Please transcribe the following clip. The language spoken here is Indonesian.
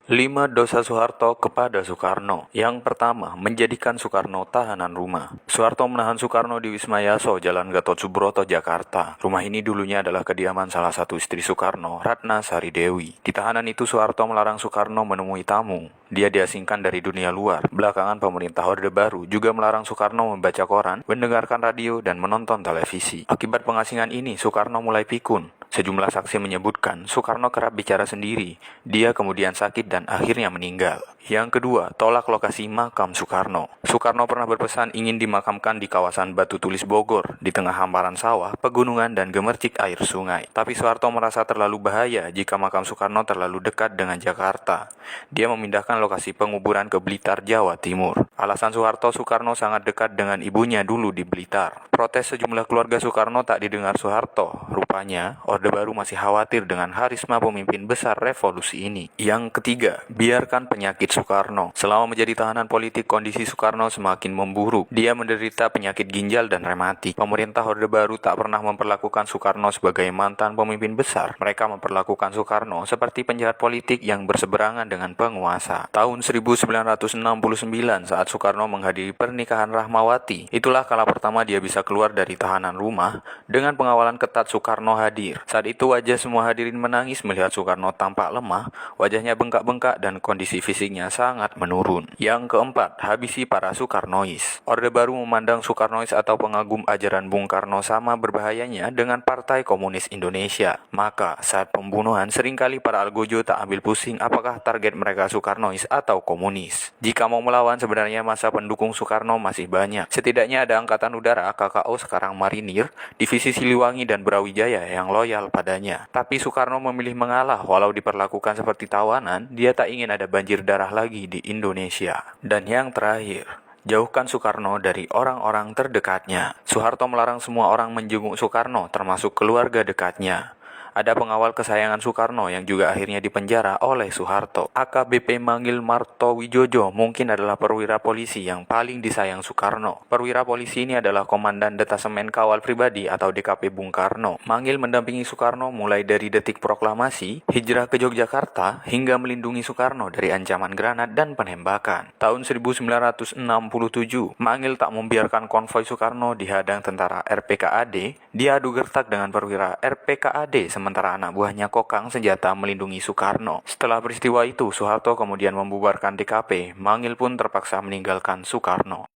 5 dosa Soeharto kepada Soekarno. Yang pertama, menjadikan Soekarno tahanan rumah. Soeharto menahan Soekarno di Wisma Yaso, Jalan Gatot Subroto, Jakarta. Rumah ini dulunya adalah kediaman salah satu istri Soekarno, Ratna Sari Dewi. Di tahanan itu Soeharto melarang Soekarno menemui tamu. Dia diasingkan dari dunia luar. Belakangan pemerintah Orde Baru juga melarang Soekarno membaca koran, mendengarkan radio, dan menonton televisi. Akibat pengasingan ini, Soekarno mulai pikun. Sejumlah saksi menyebutkan Soekarno kerap bicara sendiri. Dia kemudian sakit dan akhirnya meninggal. Yang kedua, tolak lokasi makam Soekarno. Soekarno pernah berpesan ingin dimakamkan di kawasan Batu Tulis Bogor, di tengah hamparan sawah, pegunungan, dan gemercik air sungai. Tapi Soeharto merasa terlalu bahaya jika makam Soekarno terlalu dekat dengan Jakarta. Dia memindahkan lokasi penguburan ke Blitar, Jawa Timur. Alasan Soekarno sangat dekat dengan ibunya dulu di Blitar. Protes sejumlah keluarga Soekarno tak didengar Soeharto. Rupanya, Orde Baru masih khawatir dengan harisma pemimpin besar revolusi ini. Yang ketiga, biarkan penyakit Soekarno. Selama menjadi tahanan politik, kondisi Soekarno semakin memburuk. Dia menderita penyakit ginjal dan rematik. Pemerintah Orde Baru tak pernah memperlakukan Soekarno sebagai mantan pemimpin besar. Mereka memperlakukan Soekarno seperti penjahat politik yang berseberangan dengan penguasa. Tahun 1969 saat Soekarno menghadiri pernikahan Rahmawati, itulah kala pertama dia bisa keluar dari tahanan rumah. Dengan pengawalan ketat, Soekarno hadir. Saat itu wajah semua hadirin menangis melihat Soekarno tampak lemah, wajahnya bengkak-bengkak dan kondisi fisiknya sangat menurun. Yang keempat, habisi para Soekarnois. Orde Baru memandang Soekarnois atau pengagum ajaran Bung Karno sama berbahayanya dengan Partai Komunis Indonesia. Maka saat pembunuhan seringkali para algojo tak ambil pusing apakah target mereka Soekarnois atau komunis. Jika mau melawan, sebenarnya masa pendukung Soekarno masih banyak. Setidaknya ada Angkatan Udara, KKO sekarang Marinir, Divisi Siliwangi dan Brawijaya yang loyal padanya. Tapi Soekarno memilih mengalah walau diperlakukan seperti tawanan. Dia tak ingin ada banjir darah lagi di Indonesia. Dan yang terakhir, jauhkan Soekarno dari orang-orang terdekatnya. Soeharto melarang semua orang menjenguk Soekarno, termasuk keluarga dekatnya. Ada pengawal kesayangan Soekarno yang juga akhirnya dipenjara oleh Soeharto. AKBP Manggil Marto Wijojo mungkin adalah perwira polisi yang paling disayang Soekarno. Perwira polisi ini adalah Komandan Detasemen Kawal Pribadi atau DKP Bung Karno. Manggil mendampingi Soekarno mulai dari detik proklamasi, hijrah ke Yogyakarta, hingga melindungi Soekarno dari ancaman granat dan penembakan. Tahun 1967, Manggil tak membiarkan konvoi Soekarno dihadang tentara RPKAD. Dia adu gertak dengan perwira RPKAD sementara anak buahnya kokang senjata melindungi Soekarno. Setelah peristiwa itu, Soeharto kemudian membubarkan DKP. Manggil pun terpaksa meninggalkan Soekarno.